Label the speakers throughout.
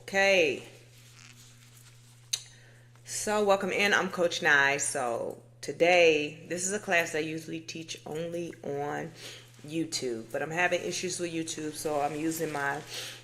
Speaker 1: Okay, so welcome in. I'm Coach Nye. So today, this is a class I usually teach only on YouTube, but I'm having issues with YouTube, so I'm using my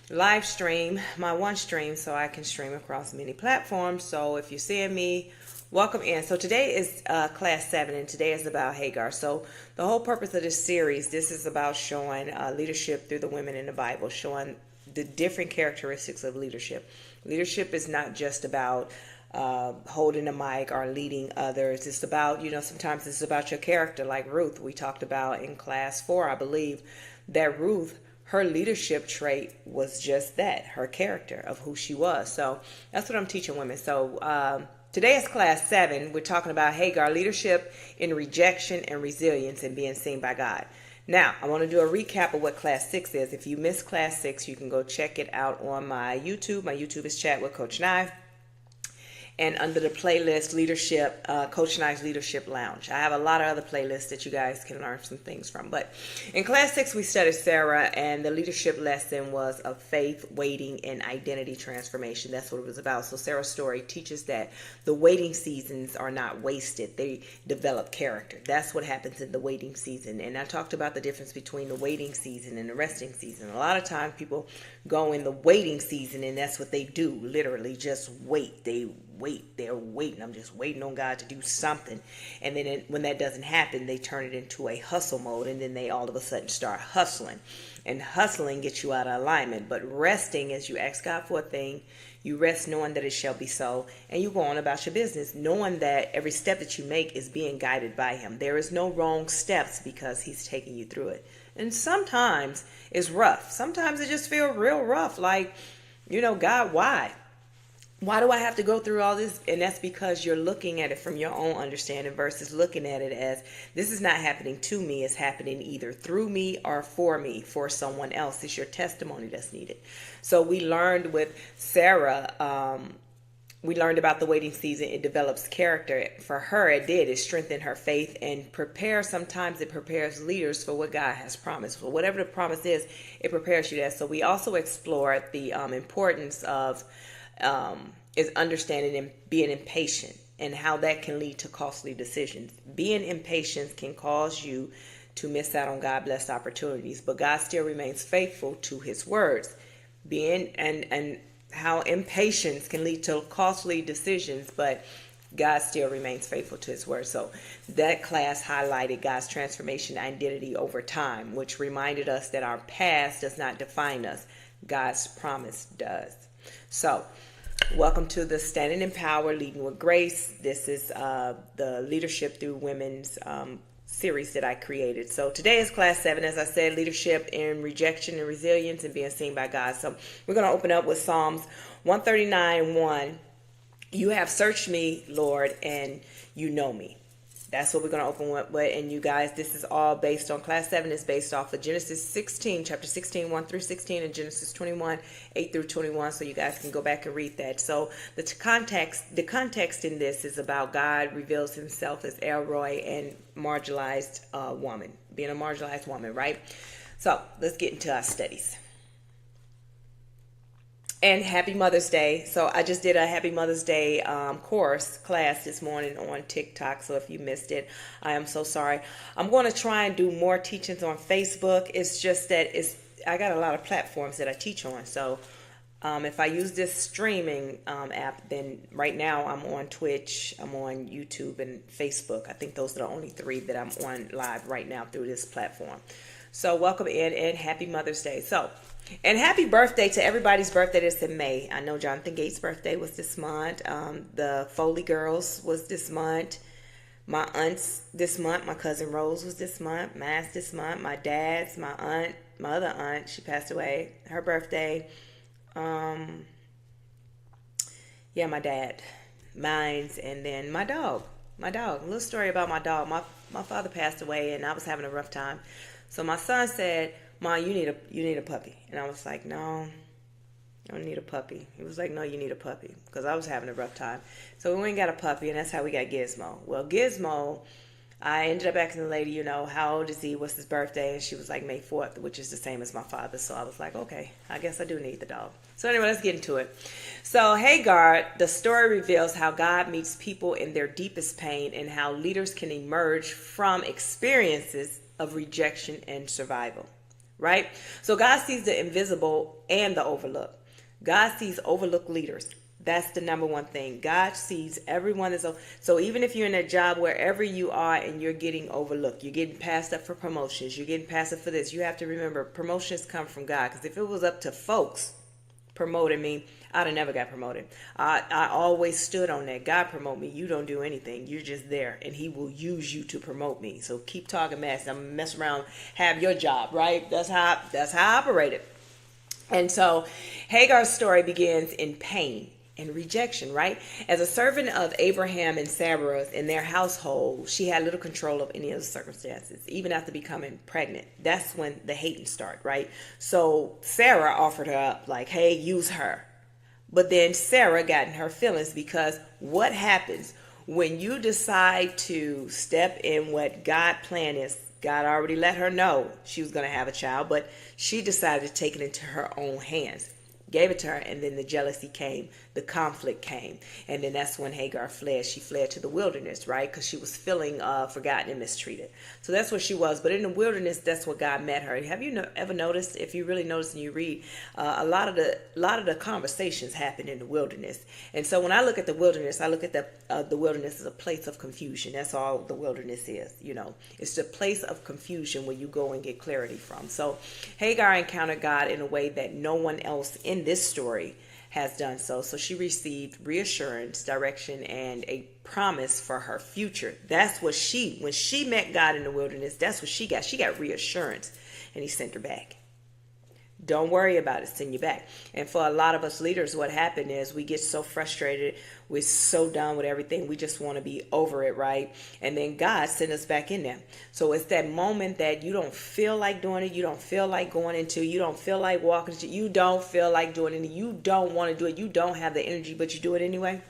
Speaker 1: live stream, my one stream, so I can stream across many platforms. So if you're seeing me, welcome in. So today is class 7, and today is about Hagar. So the whole purpose of this series, this is about showing leadership through the women in the Bible, showing the different characteristics of leadership. Leadership is not just about holding a mic or leading others. It's about, sometimes it's about your character, like Ruth. We talked about in class 4, I believe, that Ruth, her leadership trait was just that, her character of who she was. So that's what I'm teaching women. So today is class 7. We're talking about Hagar, leadership in rejection and resilience and being seen by God. Now, I want to do a recap of what class 6 is. If you missed class 6, you can go check it out on my YouTube. My YouTube is Chat with Coach Nye. And under the playlist Leadership, Coach Nye's Leadership Lounge. I have a lot of other playlists that you guys can learn some things from. But in class 6, we studied Sarah, and the leadership lesson was of faith, waiting, and identity transformation. That's what it was about. So Sarah's story teaches that the waiting seasons are not wasted. They develop character. That's what happens in the waiting season. And I talked about the difference between the waiting season and the resting season. A lot of times people go in the waiting season, and that's what they do, literally just wait. They're waiting. I'm just waiting on God to do something. And then when that doesn't happen, they turn it into a hustle mode, and then they all of a sudden start hustling. And hustling gets you out of alignment. But resting, as you ask God for a thing, you rest knowing that it shall be so, and you go on about your business, knowing that every step that you make is being guided by Him. There is no wrong steps because He's taking you through it. And sometimes it's rough. Sometimes it just feels real rough. Like, God, why? Why do I have to go through all this? And that's because you're looking at it from your own understanding versus looking at it as this is not happening to me. It's happening either through me or for me, for someone else. It's your testimony that's needed. So we learned with Sarah, we learned about the waiting season. It develops character. For her, it did. It strengthened her faith and sometimes it prepares leaders for what God has promised. For whatever the promise is, it prepares you that. So we also explored the importance of is understanding and being impatient and how that can lead to costly decisions. Being impatient can cause you to miss out on God-blessed opportunities, but God still remains faithful to His words. And how impatience can lead to costly decisions, but God still remains faithful to His word. So that class highlighted God's transformation identity over time, which reminded us that our past does not define us. God's promise does. So welcome to the Standing in Power, Leading with Grace. This is the Leadership Through Women's series that I created. So today is class 7, as I said, leadership in rejection and resilience and being seen by God. So we're going to open up with Psalms 139:1. You have searched me, Lord, and you know me. That's what we're going to open with. And you guys, this is all based on class 7 is based off of Genesis 16, chapter 16, 1 through 16, and Genesis 21, 8 through 21. So you guys can go back and read that. So the context in this is about God reveals Himself as Elroy and marginalized woman, being a marginalized woman, right? So let's get into our studies. And happy Mother's Day. So I just did a happy Mother's Day class this morning on TikTok. So if you missed it, I am so sorry. I'm going to try and do more teachings on Facebook. It's just that I got a lot of platforms that I teach on. So if I use this streaming app, then right now I'm on Twitch, I'm on YouTube and Facebook. I think those are the only 3 that I'm on live right now through this platform. So welcome in and happy Mother's Day. And happy birthday to everybody's birthday that's in May. I know Jonathan Gates' birthday was this month. The Foley girls was this month. My aunt's this month. My cousin Rose was this month. Mine's this month. My dad's, my aunt, my other aunt, she passed away. Her birthday. My dad. Mine's, and then my dog. A little story about my dog. My father passed away, and I was having a rough time. So my son said, "Mom, you need a puppy." And I was like, "No, I don't need a puppy." He was like, "No, you need a puppy," because I was having a rough time. So we went and got a puppy, and that's how we got Gizmo. Well, Gizmo I ended up asking the lady, how old is he? What's his birthday? And she was like May 4th, which is the same as my father. So I was like, okay, I guess I do need the dog. So anyway, let's get into it. So Hagar, the story reveals how God meets people in their deepest pain and how leaders can emerge from experiences of rejection and survival. Right? So God sees the invisible and the overlooked. God sees overlooked leaders. That's the number one thing. God sees everyone as so even if you're in a job wherever you are and you're getting overlooked, you're getting passed up for promotions, you're getting passed up for this, you have to remember promotions come from God. Because if it was up to folks promoting me, I'd have never got promoted. I always stood on that. God promote me. You don't do anything. You're just there, and He will use you to promote me. So keep talking mess. I'm gonna mess around, have your job, right? That's how I operated. And so Hagar's story begins in pain and rejection, right? As a servant of Abraham and Sarah in their household, she had little control of any of the circumstances, even after becoming pregnant. That's when the hating started, right? So Sarah offered her up like, hey, use her. But then Sarah got in her feelings because what happens when you decide to step in what God planned is? God already let her know she was going to have a child, but she decided to take it into her own hands. Gave it to her, and then the jealousy came, the conflict came, and then that's when Hagar fled. She fled to the wilderness, right? Because she was feeling forgotten and mistreated. So that's what she was. But in the wilderness, that's what God met her. Have you ever noticed? If you really notice and you read, a lot of the conversations happen in the wilderness. And so when I look at the wilderness, I look at the wilderness as a place of confusion. That's all the wilderness is. It's the place of confusion where you go and get clarity from. So Hagar encountered God in a way that no one else in this story has done so. So she received reassurance, direction, and a promise for her future. That's what when she met God in the wilderness, that's what she got. She got reassurance, and He sent her back. Don't worry about it, send you back. And for a lot of us leaders, what happened is we get so frustrated. We're so done with everything. We just want to be over it, right? And then God sent us back in there. So it's that moment that you don't feel like doing it. You don't feel like going into. You don't feel like walking into. You don't feel like doing it. You don't want to do it. You don't have the energy, but you do it anyway.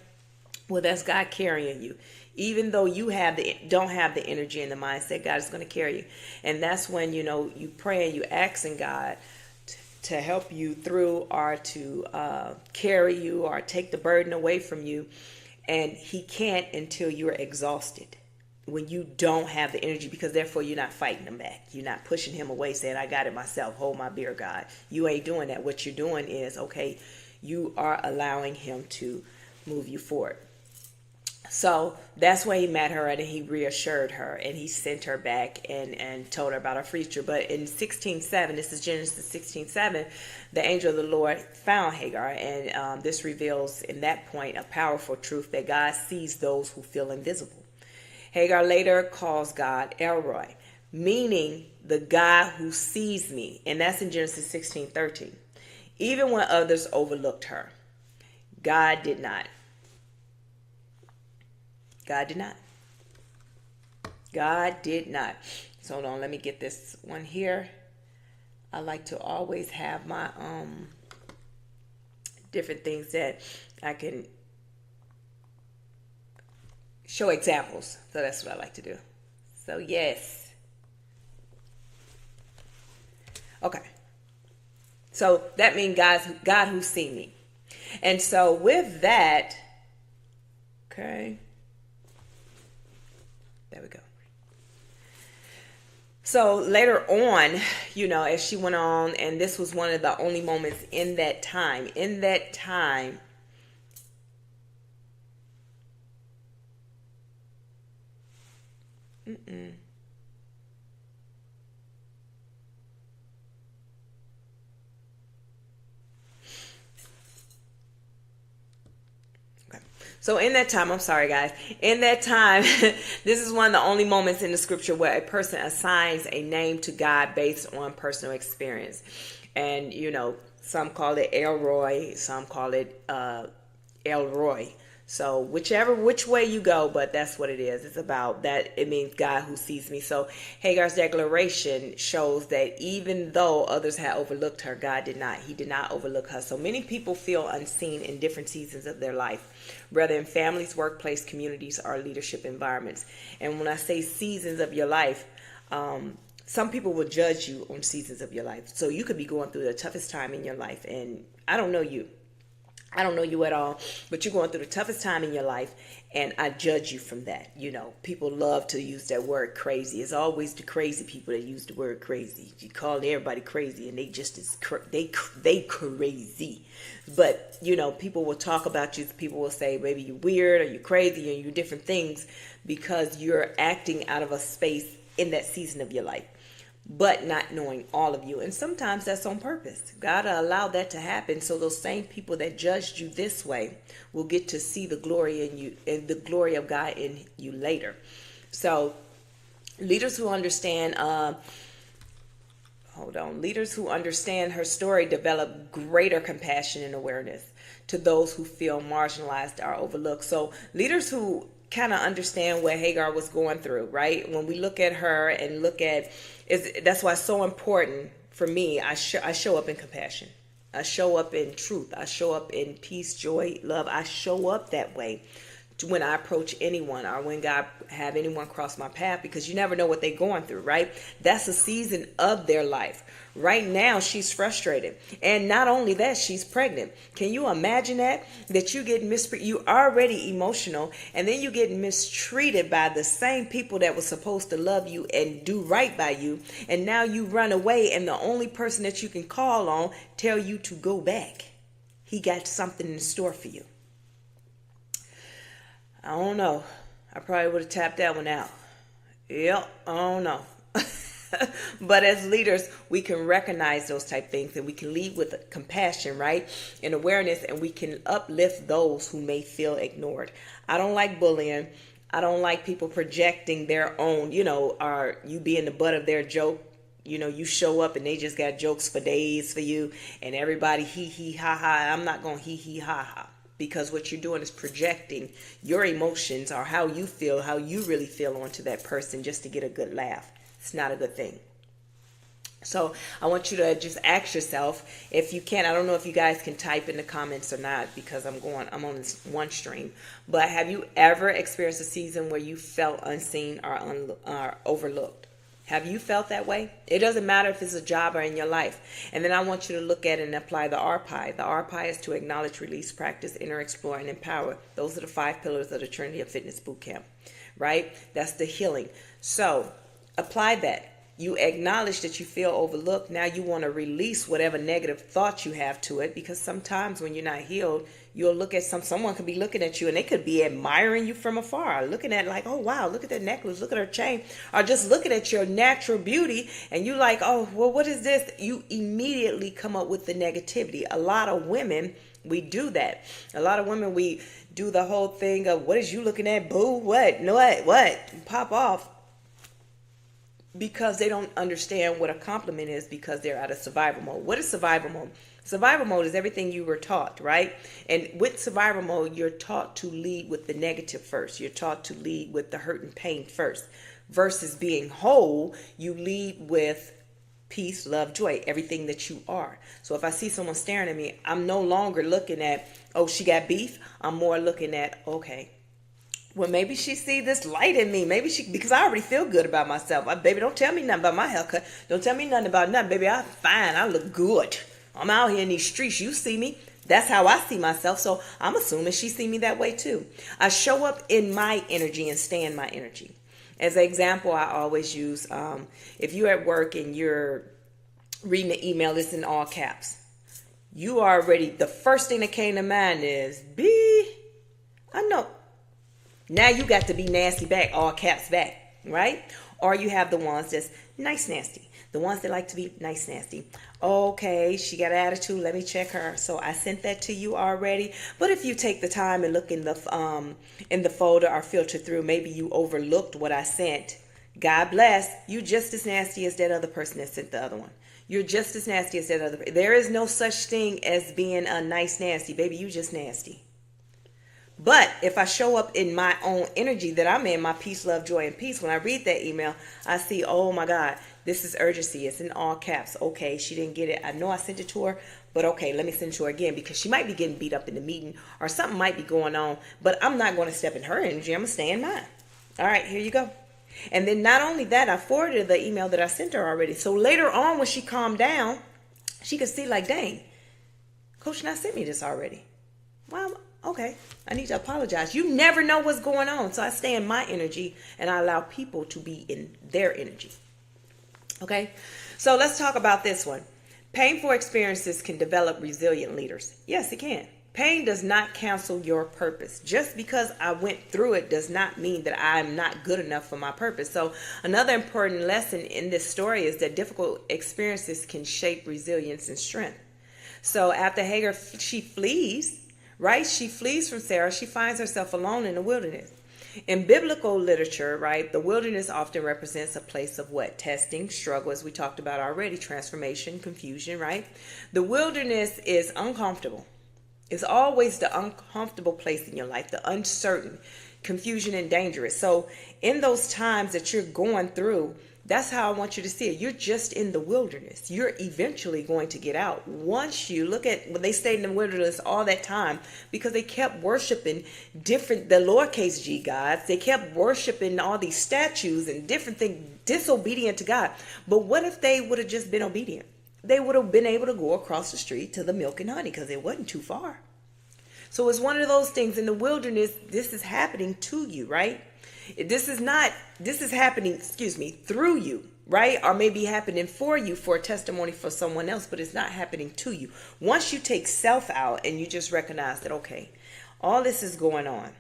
Speaker 1: Well, that's God carrying you. Even though you don't have the energy and the mindset, God is going to carry you. And that's when, you pray and you asking God to help you through or to carry you or take the burden away from you. And He can't until you're exhausted, when you don't have the energy, because therefore you're not fighting Him back. You're not pushing Him away saying, I got it myself. Hold my beer, God. You ain't doing that. What you're doing is, okay, you are allowing Him to move you forward. So that's why He met her, and He reassured her, and He sent her back and told her about her future. But in 16:7, this is Genesis 16:7, the angel of the Lord found Hagar, and this reveals in that point a powerful truth that God sees those who feel invisible. Hagar later calls God Elroy, meaning the God who sees me, and that's in Genesis 16:13. Even when others overlooked her, God did not. God did not. God did not. So hold on, let me get this one here. I like to always have my different things that I can show examples. So that's what I like to do. So yes. Okay. So that means God who see me. And so with that, okay. There we go. So later on, as she went on, and this was one of the only moments in that time, So in that time, I'm sorry guys, in that time, this is one of the only moments in the scripture where a person assigns a name to God based on personal experience. And, some call it Elroy, some call it Elroy. So which way you go, but that's what it is. It's about that. It means God who sees me. So Hagar's declaration shows that even though others had overlooked her, God did not. He did not overlook her. So many people feel unseen in different seasons of their life, whether in families, workplace, communities, or leadership environments. And when I say seasons of your life, some people will judge you on seasons of your life. So you could be going through the toughest time in your life, and I don't know you. I don't know you at all, but you're going through the toughest time in your life, and I judge you from that. You know, people love to use that word crazy. It's always the crazy people that use the word crazy. You call everybody crazy, and they just they crazy. But you know, people will talk about you. People will say maybe you're weird or you're crazy or you're different things because you're acting out of a space in that season of your life, but not knowing all of you. And sometimes that's on purpose. God allowed that to happen so those same people that judged you this way will get to see the glory in you and the glory of God in you later. So leaders who understand leaders who understand her story develop greater compassion and awareness to those who feel marginalized or overlooked. So leaders who kind of understand what Hagar was going through, right? When we look at her and that's why it's so important for me. I show up in compassion. I show up in truth. I show up in peace, joy, love. I show up that way when I approach anyone or when God have anyone cross my path, because you never know what they're going through, right? That's a season of their life. Right now, she's frustrated. And not only that, she's pregnant. Can you imagine that you get you already emotional, and then you get mistreated by the same people that were supposed to love you and do right by you. And now you run away, and the only person that you can call on tell you to go back. He got something in store for you. I don't know. I probably would have tapped that one out. Yep, I don't know. But as leaders, we can recognize those type things, and we can lead with compassion, right? And awareness, and we can uplift those who may feel ignored. I don't like bullying. I don't like people projecting their own, or you being the butt of their joke. You show up and they just got jokes for days for you, and everybody hee hee ha ha. I'm not going hee hee ha ha. Because what you're doing is projecting your emotions or how you really feel onto that person just to get a good laugh. It's not a good thing. So I want you to just ask yourself, if you can, I don't know if you guys can type in the comments or not, because I'm on this one stream, but have you ever experienced a season where you felt unseen or overlooked? Have you felt that way? It doesn't matter if it's a job or in your life. And then I want you to look at and apply the RPI. The RPI is to acknowledge, release, practice, enter, explore, and empower. Those are the 5 pillars of the Trinity of Fitness Bootcamp, right? That's the healing. So apply that. You acknowledge that you feel overlooked. Now you want to release whatever negative thoughts you have to it, because sometimes when you're not healed, you'll look at someone could be looking at you and they could be admiring you from afar, looking at like, oh wow, look at that necklace, look at her chain, or just looking at your natural beauty, and you like, oh well, what is this? You immediately come up with the negativity. A lot of women, we do that. A lot of women, we do the whole thing of, what is you looking at, boo? What? No, what? Pop off. Because they don't understand what a compliment is, because they're out of survival mode. What is survival mode? Survival mode is everything you were taught, right? And with survival mode, you're taught to lead with the negative first. You're taught to lead with the hurt and pain first. Versus being whole, you lead with peace, love, joy, everything that you are. So if I see someone staring at me, I'm no longer looking at, oh, she got beef. I'm more looking at, okay, well, maybe she see this light in me. Because I already feel good about myself. Baby, don't tell me nothing about my haircut. Don't tell me nothing about nothing. Baby, I'm fine. I look good. I'm out here in these streets. You see me. That's how I see myself. So I'm assuming she see me that way too. I show up in my energy and stay in my energy. As an example, I always use, if you're at work and you're reading the email, it's in all caps. You already, the first thing that came to mind is, I know. Now you got to be nasty back, all caps back, right? Or you have the ones that's nice nasty. The ones that like to be nice nasty. Okay, she got an attitude. Let me check her. So I sent that to you already. But if you take the time and look in the folder or filter through, maybe you overlooked what I sent. God bless. You just as nasty as that other person that sent the other one. You're just as nasty as that other. There is no such thing as being a nice nasty, baby. You just nasty. But if I show up in my own energy that I'm in, my peace, love, joy, and peace, when I read that email, I see, oh my God, this is urgency. It's in all caps. Okay, she didn't get it. I know I sent it to her, but okay, let me send it to her again, because she might be getting beat up in the meeting or something might be going on, but I'm not going to step in her energy. I'm going to stay in mine. All right, here you go. And then not only that, I forwarded the email that I sent her already. So later on, when she calmed down, she could see like, dang, Coach Nye sent me this already. Well, okay, I need to apologize. You never know what's going on. So I stay in my energy and I allow people to be in their energy. Okay, so let's talk about this one. Painful experiences can develop resilient leaders. Yes, it can. Pain does not cancel your purpose. Just because I went through it does not mean that I'm not good enough for my purpose. So another important lesson in this story is that difficult experiences can shape resilience and strength. So after Hagar, she flees, right? She flees from Sarah. She finds herself alone in the wilderness. In biblical literature, right, the wilderness often represents a place of what? Testing, struggle, as we talked about already, transformation, confusion, right? The wilderness is uncomfortable. It's always the uncomfortable place in your life, the uncertain, confusion, and dangerous. So in those times that you're going through, that's how I want you to see it. You're just in the wilderness. You're eventually going to get out. Once you look at when they stayed in the wilderness all that time, because they kept worshiping the lowercase g gods. They kept worshiping all these statues and different things, disobedient to God. But what if they would have just been obedient? They would have been able to go across the street to the milk and honey because it wasn't too far. So it's one of those things in the wilderness. This is happening to you, right? This is happening, through you, right? Or maybe happening for you, for a testimony for someone else, but it's not happening to you. Once you take self out and you just recognize that, okay, all this is going on.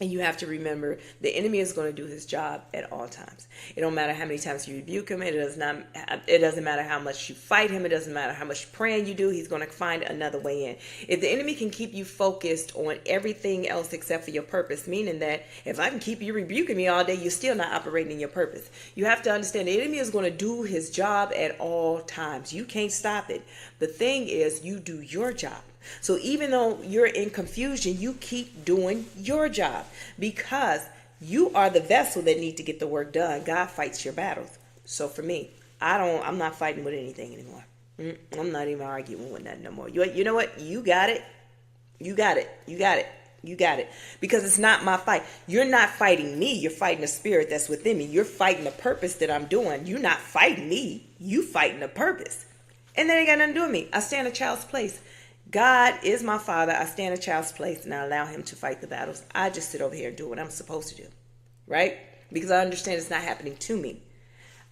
Speaker 1: And you have to remember the enemy is going to do his job at all times. It don't matter how many times you rebuke him. It doesn't matter how much you fight him. It doesn't matter how much praying you do. He's going to find another way in. If the enemy can keep you focused on everything else except for your purpose, meaning that if I can keep you rebuking me all day, you're still not operating in your purpose. You have to understand the enemy is going to do his job at all times. You can't stop it. The thing is, you do your job. So even though you're in confusion, you keep doing your job, because you are the vessel that need to get the work done. God fights your battles. So for me, I'm not fighting with anything anymore. I'm not even arguing with nothing no more. You know what? You got it. You got it. You got it. You got it. Because it's not my fight. You're not fighting me. You're fighting the spirit that's within me. You're fighting the purpose that I'm doing. You're not fighting me. You fighting the purpose. And that ain't got nothing to do with me. I stand in a child's place. God is my father. I stand in a child's place and I allow him to fight the battles. I just sit over here and do what I'm supposed to do. Right? Because I understand it's not happening to me.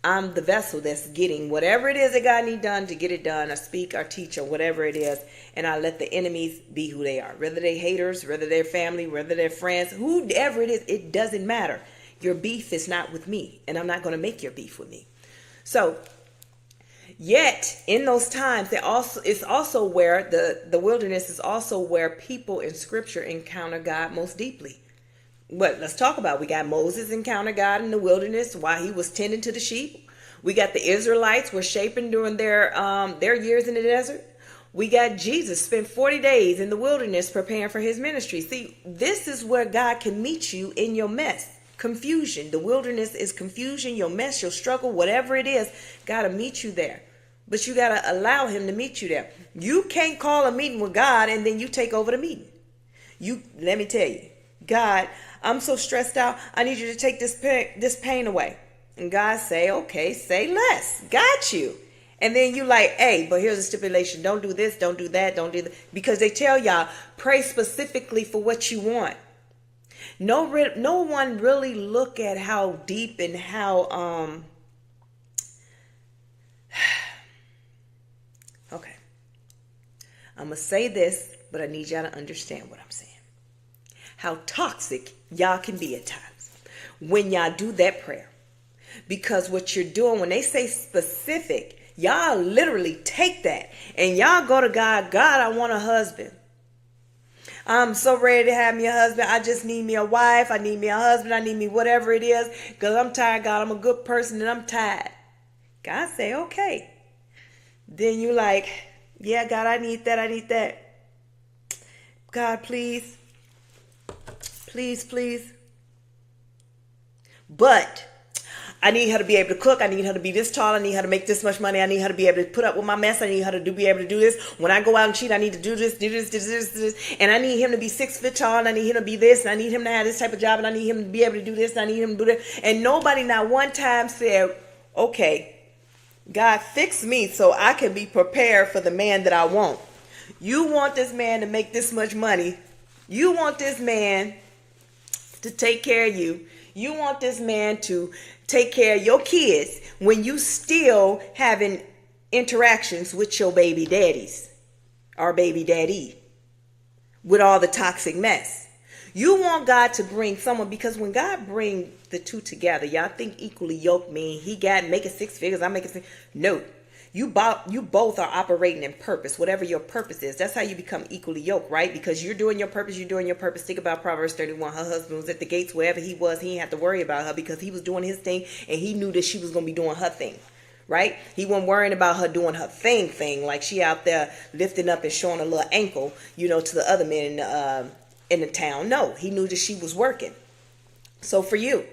Speaker 1: I'm the vessel that's getting whatever it is that God needs done to get it done, or speak or teach or whatever it is. And I let the enemies be who they are. Whether they're haters, whether they're family, whether they're friends, whoever it is, it doesn't matter. Your beef is not with me. And I'm not going to make your beef with me. So, yet, in those times, it's also where the wilderness is also where people in Scripture encounter God most deeply. But let's talk about it. We got Moses encounter God in the wilderness while he was tending to the sheep. We got the Israelites were shaping during their years in the desert. We got Jesus spent 40 days in the wilderness preparing for his ministry. See, this is where God can meet you in your mess. Confusion. The wilderness is confusion, your mess, your struggle, whatever it is. God will meet you there. But you got to allow him to meet you there. You can't call a meeting with God and then you take over the meeting. Let me tell you, God, I'm so stressed out. I need you to take this pain away. And God say, okay, say less. Got you. And then you like, hey, but here's a stipulation. Don't do this. Don't do that. Don't do that. Because they tell y'all, pray specifically for what you want. No one really look at how deep and how, okay. I'm going to say this, but I need y'all to understand what I'm saying. How toxic y'all can be at times when y'all do that prayer. Because what you're doing, when they say specific, y'all literally take that and y'all go to God. God, I want a husband. I'm so ready to have me a husband. I just need me a wife. I need me a husband. I need me whatever it is. Because I'm tired, God. I'm a good person and I'm tired. God say, okay. Then you like, yeah, God, I need that. I need that. God, please. Please, please. But I need her to be able to cook. I need her to be this tall. I need her to make this much money. I need her to be able to put up with my mess. I need her to be able to do this. When I go out and cheat, I need to do this, do this, do this, do this. And I need him to be 6 foot tall. And I need him to be this. And I need him to have this type of job. And I need him to be able to do this. And I need him to do that. And nobody not one time said, okay, God, fix me so I can be prepared for the man that I want. You want this man to make this much money. You want this man to take care of you. You want this man to take care of your kids when you still having interactions with your baby daddies or baby daddy with all the toxic mess. You want God to bring someone, because when God bring the two together, y'all think equally yoked mean he got making 6 figures, I'm making 6. No. You both are operating in purpose, whatever your purpose is. That's how you become equally yoked, right? Because you're doing your purpose, you're doing your purpose. Think about Proverbs 31. Her husband was at the gates wherever he was. He didn't have to worry about her because he was doing his thing and he knew that she was going to be doing her thing, right? He wasn't worrying about her doing her thing, like she out there lifting up and showing a little ankle, to the other men in the town. No, he knew that she was working. So for you,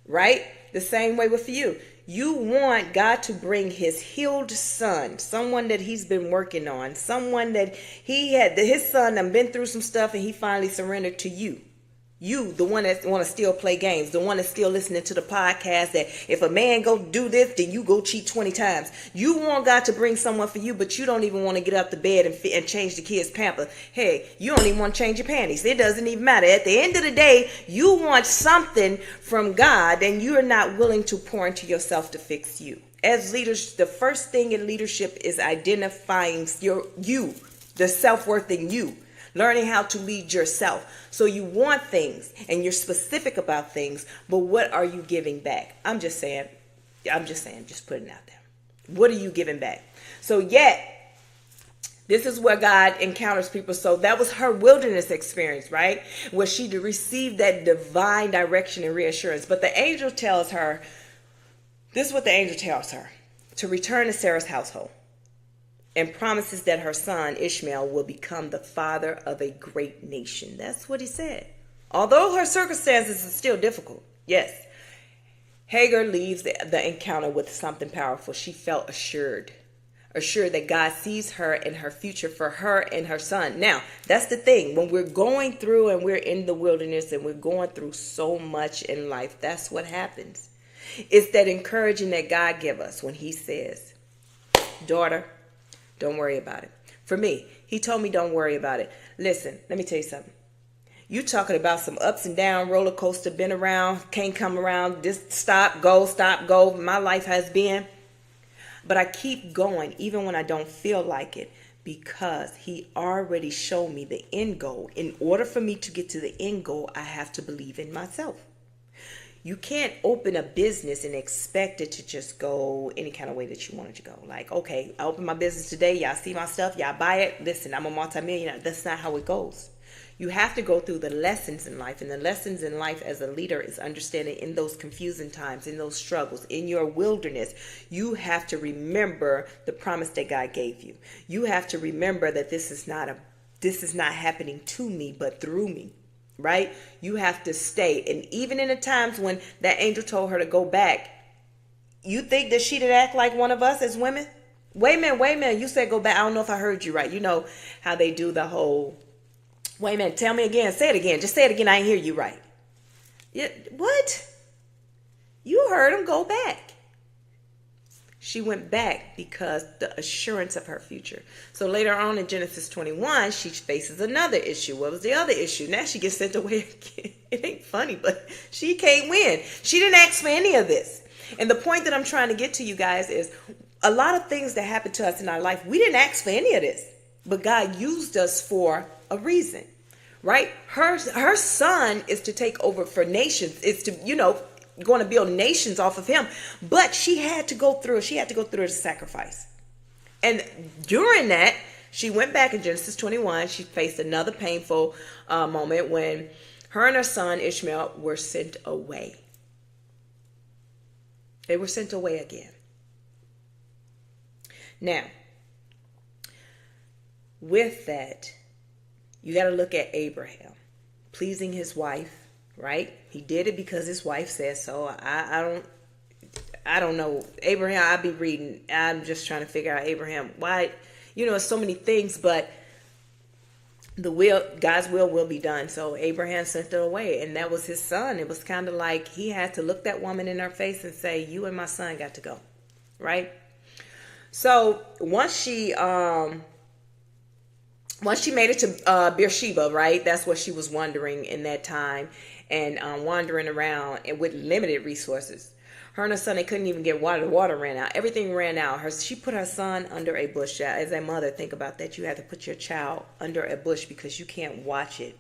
Speaker 1: right? The same way with you. You want God to bring his healed son, someone that he's been working on, someone that his son done been through some stuff and he finally surrendered to you. You, the one that want to still play games, the one that's still listening to the podcast that if a man go do this, then you go cheat 20 times. You want God to bring someone for you, but you don't even want to get up to bed and change the kid's pamper. Hey, you don't even want to change your panties. It doesn't even matter. At the end of the day, you want something from God and you're not willing to pour into yourself to fix you. As leaders, the first thing in leadership is identifying the self-worth in you. Learning how to lead yourself. So you want things and you're specific about things, but what are you giving back? I'm just saying, just putting it out there. What are you giving back? So yet, this is where God encounters people. So that was her wilderness experience, right? Where she received that divine direction and reassurance. But the angel tells her, this is what the angel tells her, to return to Sarah's household. And promises that her son Ishmael will become the father of a great nation. That's what he said. Although her circumstances are still difficult, yes, Hagar leaves the encounter with something powerful. She felt assured that God sees her and her future for her and her son. Now, that's the thing. When we're going through and we're in the wilderness and we're going through so much in life, that's what happens. It's that encouraging that God gives us when he says, daughter, don't worry about it. For me, he told me don't worry about it. Listen, let me tell you something. You talking about some ups and down roller coaster, been around, can't come around, just stop, go. My life has been. But I keep going even when I don't feel like it because he already showed me the end goal. In order for me to get to the end goal, I have to believe in myself. You can't open a business and expect it to just go any kind of way that you want it to go. Like, okay, I open my business today. Y'all see my stuff. Y'all buy it. Listen, I'm a multimillionaire. That's not how it goes. You have to go through the lessons in life. And the lessons in life as a leader is understanding in those confusing times, in those struggles, in your wilderness, you have to remember the promise that God gave you. You have to remember that this is not happening to me, but through me. Right? You have to stay. And even in the times when that angel told her to go back, you think that she didn't act like one of us as women? Wait a minute. You said go back. I don't know if I heard you right. You know how they do the whole, wait a minute, tell me again. Say it again. Just say it again. I didn't hear you right. Yeah, what? You heard him go back. She went back because the assurance of her future. So later on in Genesis 21, she faces another issue. What was the other issue? Now she gets sent away again. It ain't funny, but she can't win. She didn't ask for any of this. And the point that I'm trying to get to you guys is a lot of things that happen to us in our life, we didn't ask for any of this, but God used us for a reason, right? Her son is to take over for nations. It's to, going to build nations off of him, but she had to go through the sacrifice. And during that, she went back in Genesis 21. She faced another painful moment when her and her son Ishmael were sent away. They were sent away again. Now, with that, you got to look at Abraham. pleasing his wife, right? He did it because his wife said so. I don't know. Abraham, I be reading. I'm just trying to figure out Abraham. Why, so many things, but God's will be done. So Abraham sent her away, and that was his son. It was kind of like he had to look that woman in her face and say, "You and my son got to go," right? So once she made it to Beersheba, right? That's what she was wandering in that time, and wandering around and with limited resources. Her and her son, they couldn't even get water. The water ran out. Everything ran out. She put her son under a bush. As a mother, think about that. You have to put your child under a bush because you can't watch it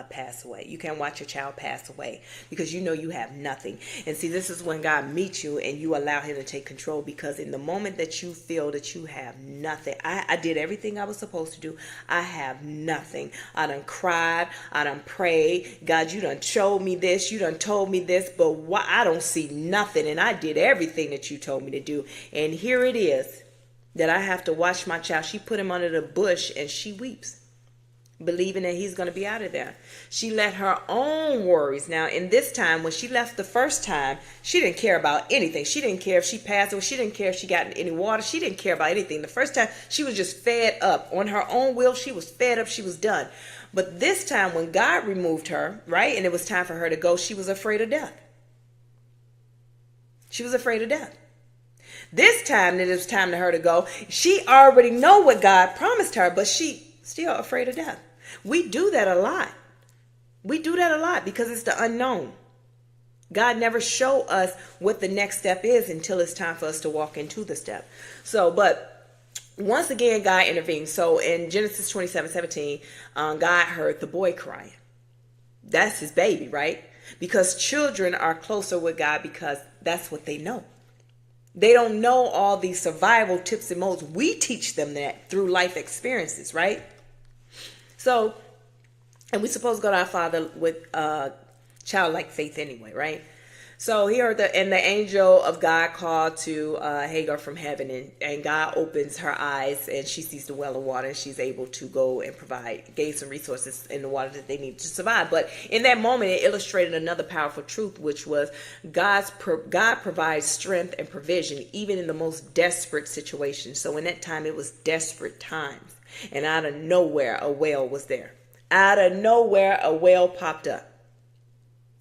Speaker 1: pass away. You can't watch your child pass away because you have nothing. And see, this is when God meets you and you allow him to take control, because in the moment that you feel that you have nothing, I did everything I was supposed to do. I have nothing. I done cried. I done prayed. God, you done showed me this. You done told me this, but why I don't see nothing. And I did everything that you told me to do. And here it is that I have to watch my child. She put him under the bush and she weeps, believing that he's going to be out of there. She let her own worries. Now, in this time, when she left the first time, she didn't care about anything. She didn't care if she passed away. She didn't care if she got any water. She didn't care about anything. The first time, she was just fed up. On her own will, she was fed up. She was done. But this time, when God removed her, right, and it was time for her to go, she was afraid of death. She was afraid of death. This time that it was time for her to go, she already know what God promised her, but she still afraid of death. We do that a lot. We do that a lot because it's the unknown. God never show us what the next step is until it's time for us to walk into the step. So, but once again, God intervened. So in Genesis 27:17, God heard the boy crying. That's his baby, right? Because children are closer with God because that's what they know. They don't know all these survival tips and modes. We teach them that through life experiences, right? So, and we're supposed to go to our Father with childlike faith anyway, right? So he heard the angel of God called to Hagar from heaven, and God opens her eyes and she sees the well of water, and she's able to go and gain some resources in the water that they need to survive. But in that moment, it illustrated another powerful truth, which was God provides strength and provision even in the most desperate situations. So in that time, it was desperate times. And out of nowhere, a whale was there. Out of nowhere, a whale popped up.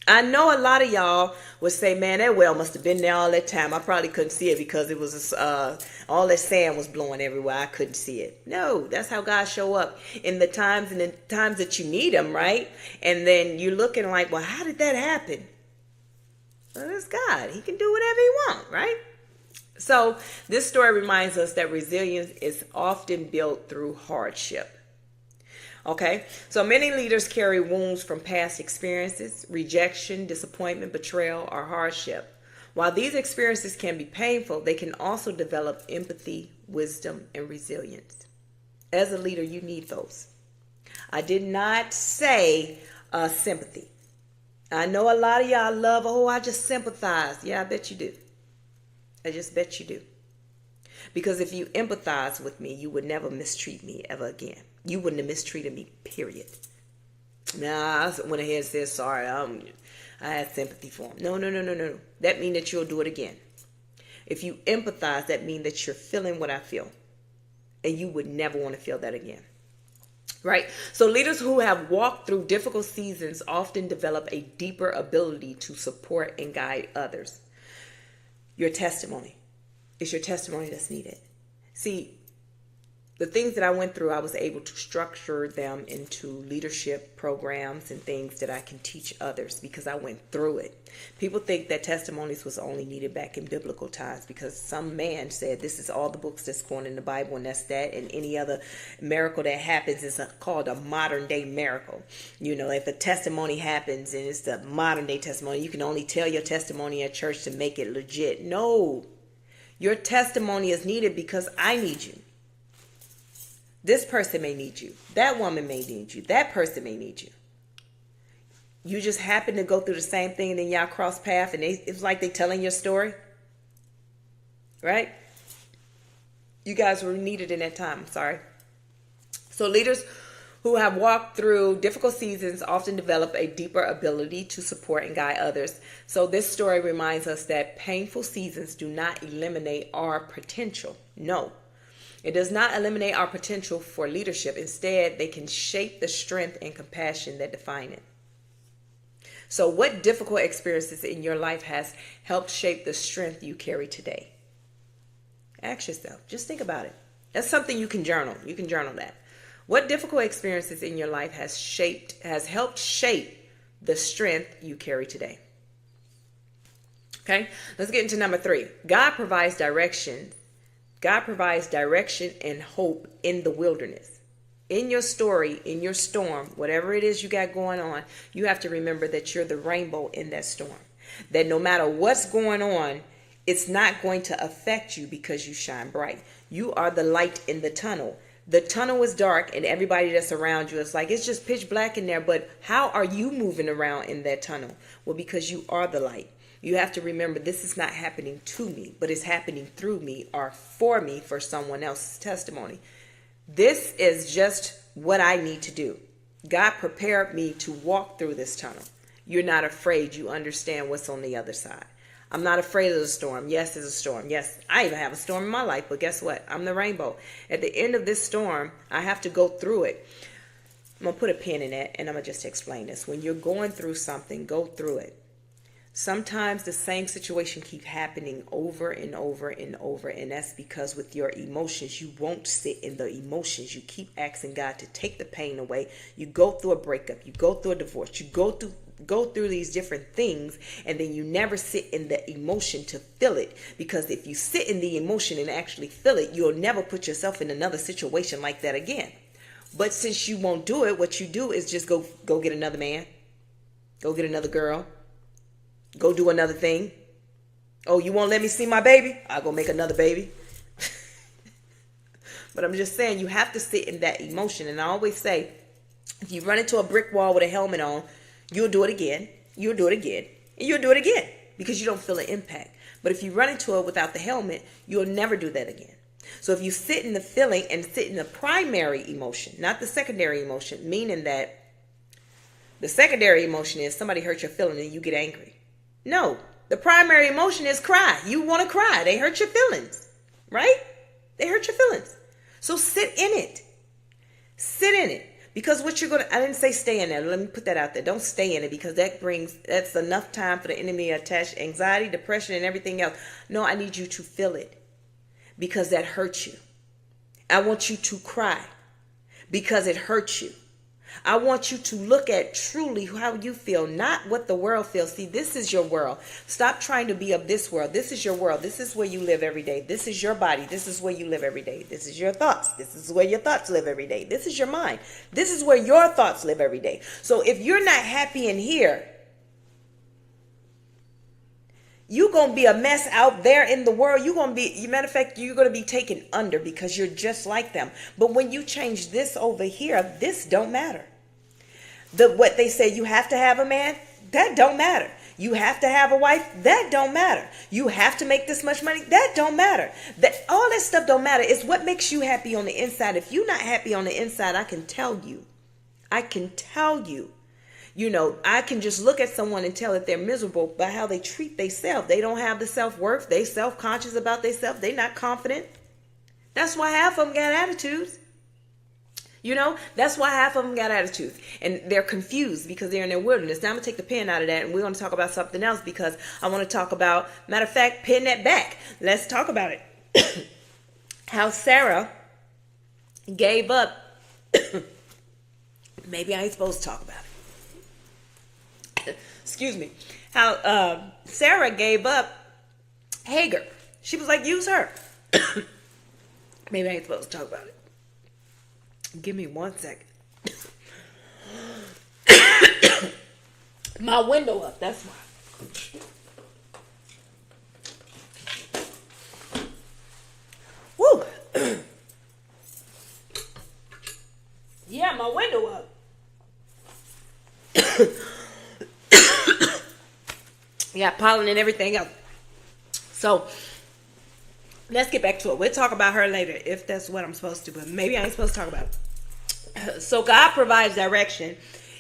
Speaker 1: I know a lot of y'all would say, man, that whale must have been there all that time. I probably couldn't see it because it was all that sand was blowing everywhere. I couldn't see it. No, that's how God show up in the times that you need him, right? And then you're looking like, well, how did that happen? Well, it's God. He can do whatever he wants, right? So this story reminds us that resilience is often built through hardship. Okay, so many leaders carry wounds from past experiences, rejection, disappointment, betrayal, or hardship. While these experiences can be painful, they can also develop empathy, wisdom, and resilience. As a leader, you need those. I did not say sympathy. I know a lot of y'all love, I just sympathize. Yeah, I bet you do. I just bet you do. Because if you empathize with me, you would never mistreat me ever again. You wouldn't have mistreated me, period. Nah, I went ahead and said sorry. I had sympathy for him. No. That means that you'll do it again. If you empathize, that means that you're feeling what I feel. And you would never want to feel that again. Right? So leaders who have walked through difficult seasons often develop a deeper ability to support and guide others. Your testimony. It's your testimony that's needed. See, the things that I went through, I was able to structure them into leadership programs and things that I can teach others because I went through it. People think that testimonies was only needed back in biblical times because some man said this is all the books that's going in the Bible and that's that, and any other miracle that happens is called a modern day miracle. You know, if a testimony happens and it's the modern day testimony, you can only tell your testimony at church to make it legit. No, your testimony is needed because I need you. This person may need you. That woman may need you. That person may need you. You just happen to go through the same thing and then y'all cross paths and it's like they telling your story. Right? You guys were needed in that time. I'm sorry. So leaders who have walked through difficult seasons often develop a deeper ability to support and guide others. So this story reminds us that painful seasons do not eliminate our potential. No, it does not eliminate our potential for leadership. Instead, they can shape the strength and compassion that define it. So what difficult experiences in your life has helped shape the strength you carry today? Ask yourself. Just think about it. That's something you can journal. You can journal that. What difficult experiences in your life has helped shape the strength you carry today? Okay, let's get into number 3. God provides direction. God provides direction and hope in the wilderness. In your story, in your storm, whatever it is you got going on, you have to remember that you're the rainbow in that storm. That no matter what's going on, it's not going to affect you because you shine bright. You are the light in the tunnel. The tunnel is dark and everybody that's around you is like, it's just pitch black in there. But how are you moving around in that tunnel? Well, because you are the light. You have to remember this is not happening to me, but it's happening through me or for me for someone else's testimony. This is just what I need to do. God prepared me to walk through this tunnel. You're not afraid. You understand what's on the other side. I'm not afraid of the storm. Yes, there's a storm. Yes, I even have a storm in my life, but guess what? I'm the rainbow. At the end of this storm, I have to go through it. I'm going to put a pin in it and I'm going to just explain this. When you're going through something, go through it. Sometimes the same situation keeps happening over and over and over. And that's because with your emotions, you won't sit in the emotions. You keep asking God to take the pain away. You go through a breakup. You go through a divorce. You go through these different things. And then you never sit in the emotion to feel it. Because if you sit in the emotion and actually feel it, you'll never put yourself in another situation like that again. But since you won't do it, what you do is just go get another man. Go get another girl. Go do another thing. Oh, you won't let me see my baby? I'll go make another baby. But I'm just saying, you have to sit in that emotion. And I always say, if you run into a brick wall with a helmet on, you'll do it again. You'll do it again. And you'll do it again because you don't feel the impact. But if you run into it without the helmet, you'll never do that again. So if you sit in the feeling and sit in the primary emotion, not the secondary emotion, meaning that the secondary emotion is somebody hurt your feeling and you get angry. No, the primary emotion is cry. You want to cry. They hurt your feelings, right? They hurt your feelings. So sit in it. Sit in it. Because what you're going to, I didn't say stay in there. Let me put that out there. Don't stay in it because that's enough time for the enemy to attach anxiety, depression, and everything else. No, I need you to feel it because that hurts you. I want you to cry because it hurts you. I want you to look at truly how you feel, not what the world feels. See, this is your world. Stop trying to be of this world. This is your world. This is where you live every day. This is your body. This is where you live every day. This is your thoughts. This is where your thoughts live every day. This is your mind. This is where your thoughts live every day. So if you're not happy in here, you're going to be a mess out there in the world. You're going to be, matter of fact, you're going to be taken under because you're just like them. But when you change this over here, this don't matter. What they say, you have to have a man, that don't matter. You have to have a wife, that don't matter. You have to make this much money, that don't matter. All that stuff don't matter. It's what makes you happy on the inside. If you're not happy on the inside, I can tell you. You know, I can just look at someone and tell that they're miserable by how they treat themselves. They don't have the self-worth. They self-conscious about themselves. They're not confident. That's why half of them got attitudes. You know, that's why half of them got attitudes. And they're confused because they're in their wilderness. Now I'm going to take the pen out of that and we're going to talk about something else because I want to talk about, matter of fact, pin that back. Let's talk about it. How Sarah gave up. Maybe I ain't supposed to talk about it. Excuse me. How Sarah gave up Hagar. She was like, use her. Maybe I ain't supposed to talk about it. Give me 1 second. My window up, that's why. Woo. Yeah, my window up. Yeah, pollen and everything else. So let's get back to it. We'll talk about her later if that's what I'm supposed to, but maybe I ain't supposed to talk about it. So God provides direction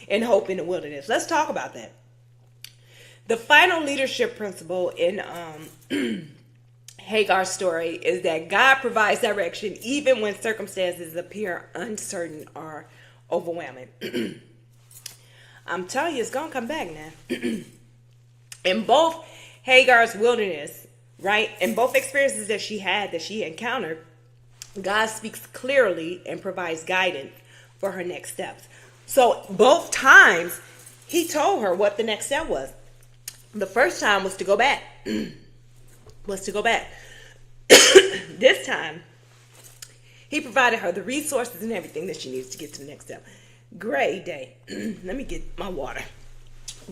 Speaker 1: and hope in the wilderness. Let's talk about that. The final leadership principle in Hagar's story is that God provides direction even when circumstances appear uncertain or overwhelming. I'm telling you, it's going to come back now. In both Hagar's wilderness, right, in both experiences that she encountered, God speaks clearly and provides guidance for her next steps. So both times, he told her what the next step was. The first time was to go back. This time, he provided her the resources and everything that she needs to get to the next step. Great day. Let me get my water.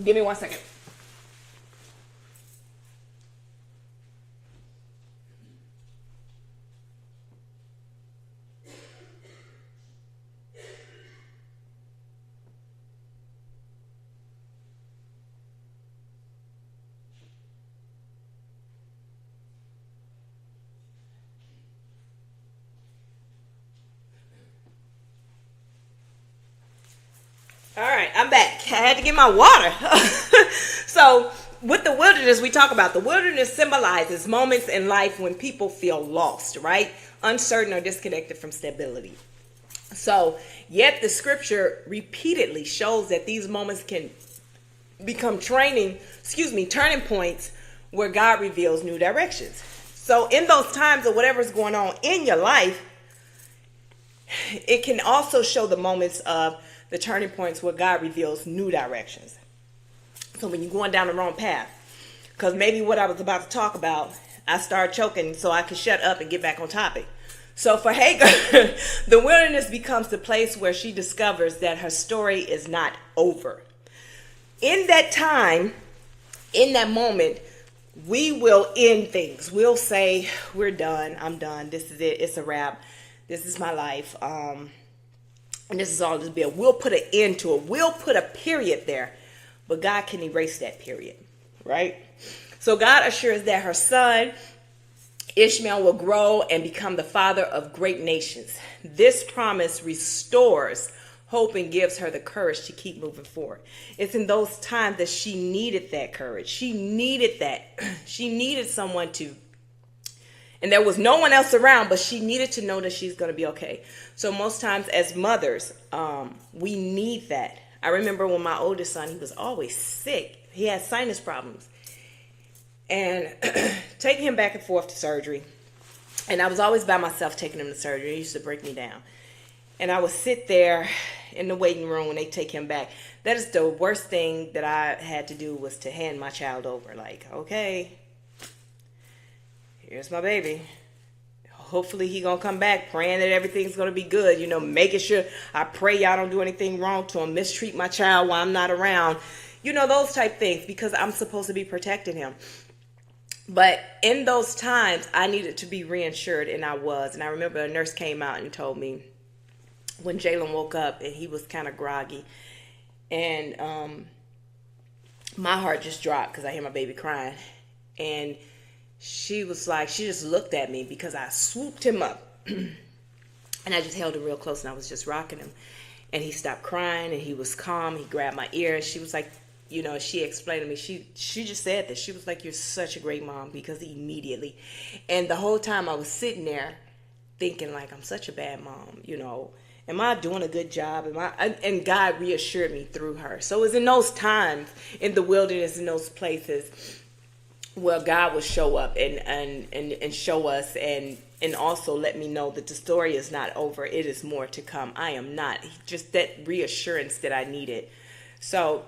Speaker 1: Give me 1 second. All right, I'm back. I had to get my water. So, with the wilderness, we talk about the wilderness symbolizes moments in life when people feel lost, right? Uncertain or disconnected from stability. So, yet the scripture repeatedly shows that these moments can become turning points where God reveals new directions. So, in those times of whatever's going on in your life, it can also show the moments of the turning points where God reveals new directions. So when you're going down the wrong path, because maybe what I was about to talk about, I started choking so I could shut up and get back on topic. So for Hagar, the wilderness becomes the place where she discovers that her story is not over. In that time, in that moment, we will end things. We'll say, we're done. I'm done. This is it. It's a wrap. This is my life. And this is all this be. We'll put an end to it. We'll put a period there. But God can erase that period, right? So God assures that her son, Ishmael, will grow and become the father of great nations. This promise restores hope and gives her the courage to keep moving forward. It's in those times that she needed that courage. She needed that. She needed someone to, and there was no one else around, but she needed to know that she's going to be okay. So most times as mothers, we need that. I remember when my oldest son, he was always sick. He had sinus problems. And taking him back and forth to surgery. And I was always by myself taking him to surgery. It used to break me down. And I would sit there in the waiting room when they take him back. That is the worst thing that I had to do, was to hand my child over. Like, okay, here's my baby. Hopefully he gonna come back, praying that everything's gonna be good. Making sure, I pray y'all don't do anything wrong to him, mistreat my child while I'm not around. Those type things, because I'm supposed to be protecting him. But in those times, I needed to be reassured, and I was. And I remember a nurse came out and told me when Jalen woke up and he was kind of groggy. And my heart just dropped because I hear my baby crying. And she was like, she just looked at me because I swooped him up. And I just held him real close and I was just rocking him. And he stopped crying and he was calm. He grabbed my ear and she was like, she explained to me, she just said that. She was like, you're such a great mom, because immediately. And the whole time I was sitting there thinking like, I'm such a bad mom, Am I doing a good job? And God reassured me through her. So it was in those times, in the wilderness, in those places, where God will show up and show us and also let me know that the story is not over. It is more to come. I am not. Just that reassurance that I needed. So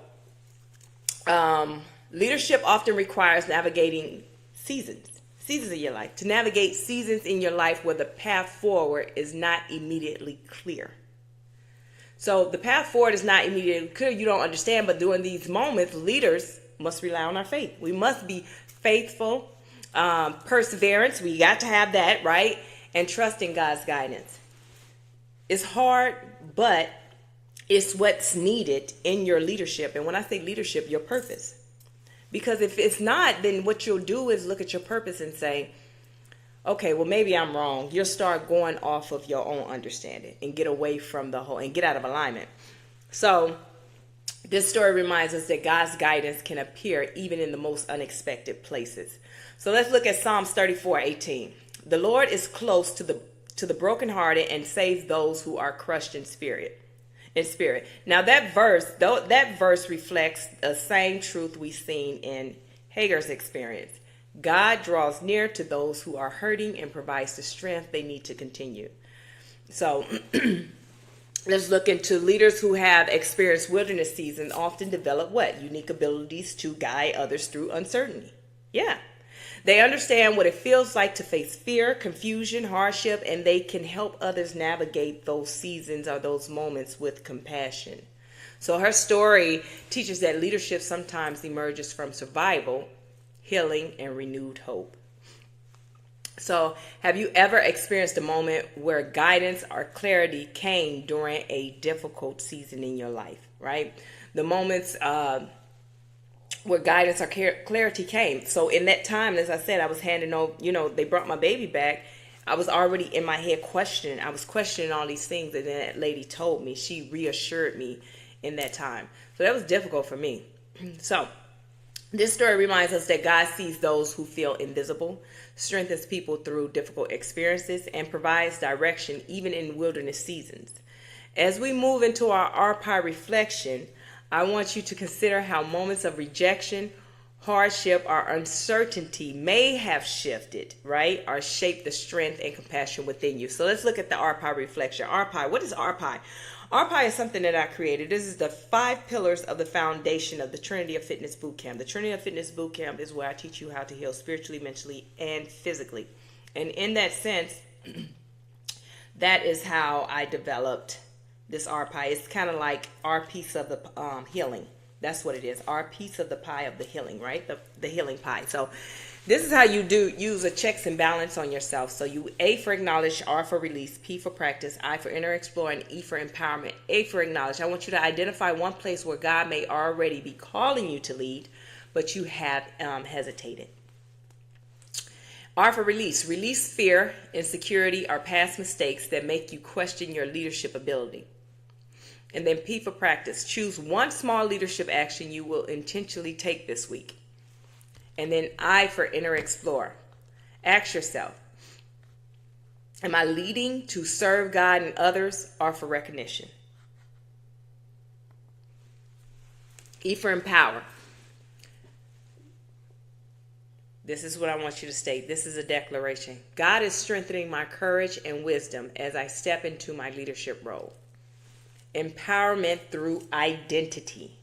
Speaker 1: leadership often requires navigating seasons of your life. To navigate seasons in your life where the path forward is not immediately clear. So the path forward is not immediately clear. You don't understand. But during these moments, leaders must rely on our faith. We must be faithful, perseverance. We got to have that, right? And trust in God's guidance. It's hard, but it's what's needed in your leadership. And when I say leadership, your purpose. Because if it's not, then what you'll do is look at your purpose and say, okay, well, maybe I'm wrong. You'll start going off of your own understanding and get away from the whole and get out of alignment. So this story reminds us that God's guidance can appear even in the most unexpected places. So let's look at Psalms 34:18. The Lord is close to the brokenhearted and saves those who are crushed in spirit. Now that verse reflects the same truth we've seen in Hagar's experience. God draws near to those who are hurting and provides the strength they need to continue. So let's look into leaders who have experienced wilderness seasons often develop what? Unique abilities to guide others through uncertainty. Yeah. They understand what it feels like to face fear, confusion, hardship, and they can help others navigate those seasons or those moments with compassion. So her story teaches that leadership sometimes emerges from survival, healing, and renewed hope. So have you ever experienced a moment where guidance or clarity came during a difficult season in your life, right? The moments where guidance or clarity came. So in that time, as I said, I was handing over, they brought my baby back. I was already in my head questioning. I was questioning all these things that that lady told me. She reassured me in that time. So that was difficult for me. So this story reminds us that God sees those who feel invisible, strengthens people through difficult experiences, and provides direction even in wilderness seasons. As we move into our RPI reflection, I want you to consider how moments of rejection, hardship, or uncertainty may have shifted, right? Or shaped the strength and compassion within you. So let's look at the RPI reflection. RPI, what is RPI? RPI is something that I created. This is the 5 pillars of the foundation of the Trinity of Fitness Bootcamp. The Trinity of Fitness Bootcamp is where I teach you how to heal spiritually, mentally, and physically. And in that sense, that is how I developed this RPI. It's kind of like our piece of the healing. That's what it is. Our piece of the pie of the healing, right? The healing pie. So this is how you use a checks and balance on yourself. So you A for acknowledge, R for release, P for practice, I for inner explore, and E for empowerment. A for acknowledge. I want you to identify one place where God may already be calling you to lead, but you have hesitated. R for release. Release fear, insecurity, or past mistakes that make you question your leadership ability. And then P for practice. Choose one small leadership action you will intentionally take this week. And then I for inner explore. Ask yourself, am I leading to serve God and others or for recognition? E for empower. This is what I want you to state. This is a declaration. God is strengthening my courage and wisdom as I step into my leadership role. Empowerment through identity.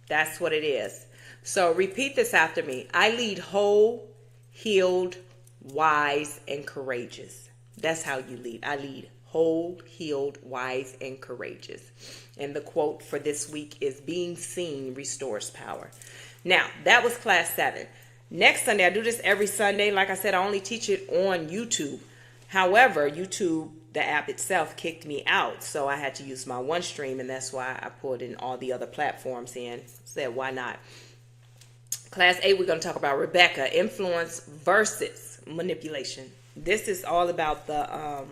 Speaker 1: That's what it is. So repeat this after me. I lead whole, healed, wise, and courageous. That's how you lead. I lead whole, healed, wise, and courageous. And the quote for this week is, being seen restores power. Now, that was class 7. Next Sunday, I do this every Sunday. Like I said, I only teach it on YouTube. However, YouTube, the app itself, kicked me out. So I had to use my OneStream, and that's why I pulled in all the other platforms in. Said, why not? Class 8, we're going to talk about Rebecca, influence versus manipulation. This is all about the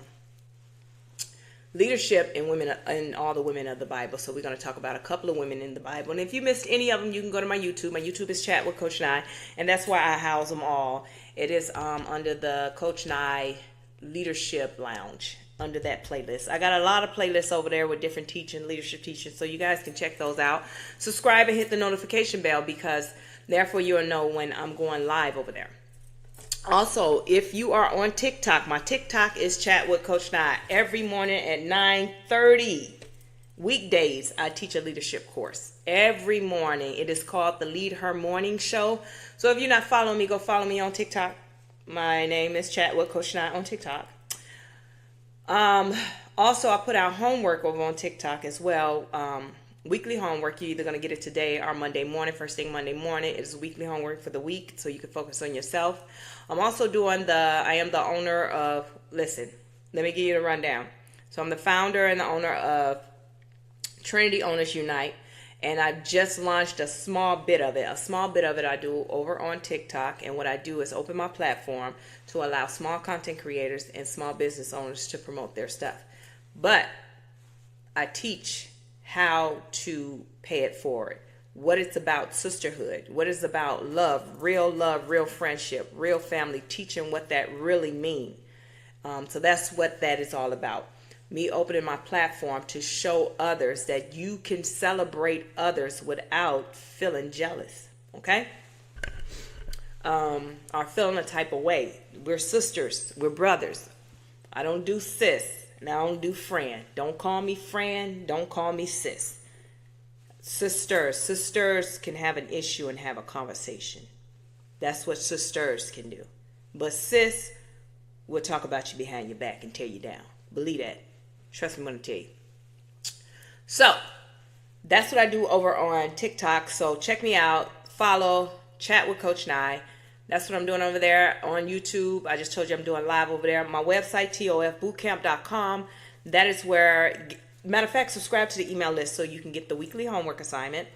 Speaker 1: leadership in women, in all the women of the Bible. So we're going to talk about a couple of women in the Bible. And if you missed any of them, you can go to my YouTube. My YouTube is Chat with Coach Nye, and that's why I house them all. It is under the Coach Nye Leadership Lounge, under that playlist. I got a lot of playlists over there with different leadership teaching, so you guys can check those out. Subscribe and hit the notification bell, because therefore you'll know when I'm going live over there. Also, if you are on TikTok, my TikTok is Chat with Coach Nye. Every morning at 9:30, weekdays, I teach a leadership course. Every morning. It is called the Lead Her Morning Show. So if you're not following me, go follow me on TikTok. My name is Chat with Coach Nye on TikTok. Also, I put out homework over on TikTok as well. Weekly homework. You're either going to get it today or Monday morning. First thing Monday morning. It is weekly homework for the week, so you can focus on yourself. I'm also doing I am the owner of, listen, let me give you the rundown. So I'm the founder and the owner of Trinity Owners Unite. And I just launched a small bit of it. A small bit of it I do over on TikTok. And what I do is open my platform to allow small content creators and small business owners to promote their stuff. But I teach how to pay it forward. What it's about, sisterhood. What it's about, love, real friendship, real family. Teaching what that really means. So that's what that is all about. Me opening my platform to show others that you can celebrate others without feeling jealous, okay? Or feeling a type of way. We're sisters, we're brothers. I don't do sis, and I don't do friend. Don't call me friend, don't call me sis. Sisters can have an issue and have a conversation. That's what sisters can do. But sis will talk about you behind your back and tear you down. Believe that. Trust me when I tell you. So, that's what I do over on TikTok. So, check me out. Follow. Chat with Coach Nye. That's what I'm doing over there on YouTube. I just told you I'm doing live over there. My website, tofbootcamp.com. That is where, matter of fact, subscribe to the email list so you can get the weekly homework assignment.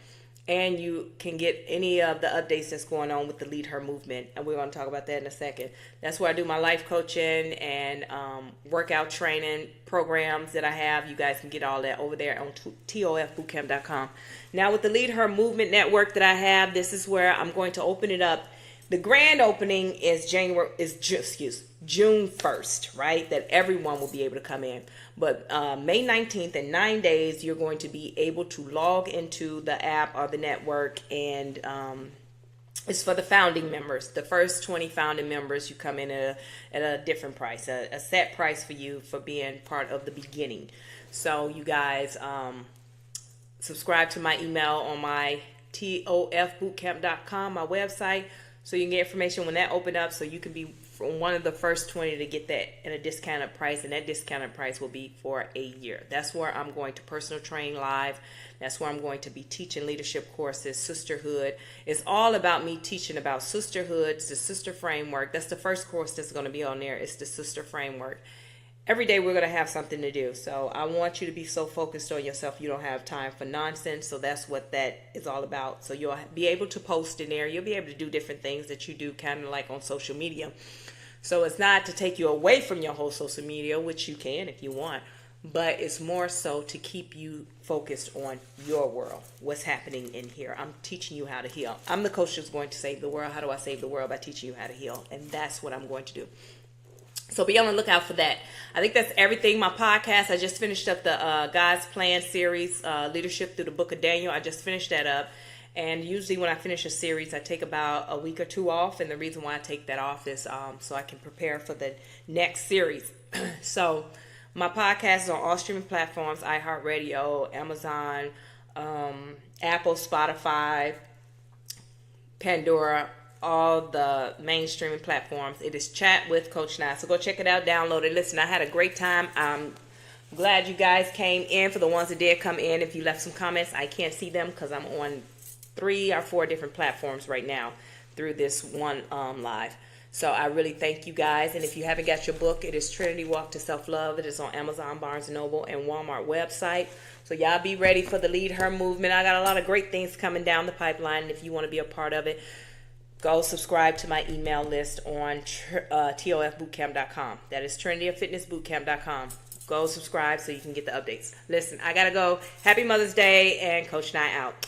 Speaker 1: And you can get any of the updates that's going on with the Lead Her movement. And we're going to talk about that in a second. That's where I do my life coaching and workout training programs that I have. You guys can get all that over there on tofbootcamp.com. Now with the Lead Her movement network that I have, this is where I'm going to open it up. The grand opening is June 1st, right? That everyone will be able to come in. But May 19th, in 9 days, you're going to be able to log into the app or the network. And it's for the founding members. The first 20 founding members, you come in at a different price, a set price for you for being part of the beginning. So you guys subscribe to my email on my tofbootcamp.com, my website. So you can get information when that opened up, so you can be one of the first 20 to get that at a discounted price, and that discounted price will be for a year. That's where I'm going to personal train live. That's where I'm going to be teaching leadership courses, sisterhood. It's all about me teaching about sisterhood, the sister framework. That's the first course that's going to be on there. It's the sister framework. Every day we're going to have something to do. So I want you to be so focused on yourself you don't have time for nonsense. So that's what that is all about. So you'll be able to post in there. You'll be able to do different things that you do kind of like on social media. So it's not to take you away from your whole social media, which you can if you want. But it's more so to keep you focused on your world, what's happening in here. I'm teaching you how to heal. I'm the coach that's going to save the world. How do I save the world? By teaching you how to heal. And that's what I'm going to do. So be on the lookout for that. I think that's everything. My podcast, I just finished up the God's Plan series, Leadership Through the Book of Daniel. I just finished that up. And usually when I finish a series, I take about a week or two off. And the reason why I take that off is so I can prepare for the next series. So my podcast is on all streaming platforms, iHeartRadio, Amazon, Apple, Spotify, Pandora, all the mainstream platforms. It is Chat with Coach Nye. So go check it out, download it. Listen, I had a great time. I'm glad you guys came in. For the ones that did come in, if you left some comments, I can't see them because I'm on 3 or 4 different platforms right now through this one live. So I really thank you guys. And if you haven't got your book, it is Trinity Walk to Self-Love. It is on Amazon, Barnes & Noble, and Walmart website. So y'all be ready for the Lead Her movement. I got a lot of great things coming down the pipeline. And if you want to be a part of it, go subscribe to my email list on tofbootcamp.com. That is trinityofitnessbootcamp.com. Go subscribe so you can get the updates. Listen, I got to go. Happy Mother's Day, and Coach Nye out.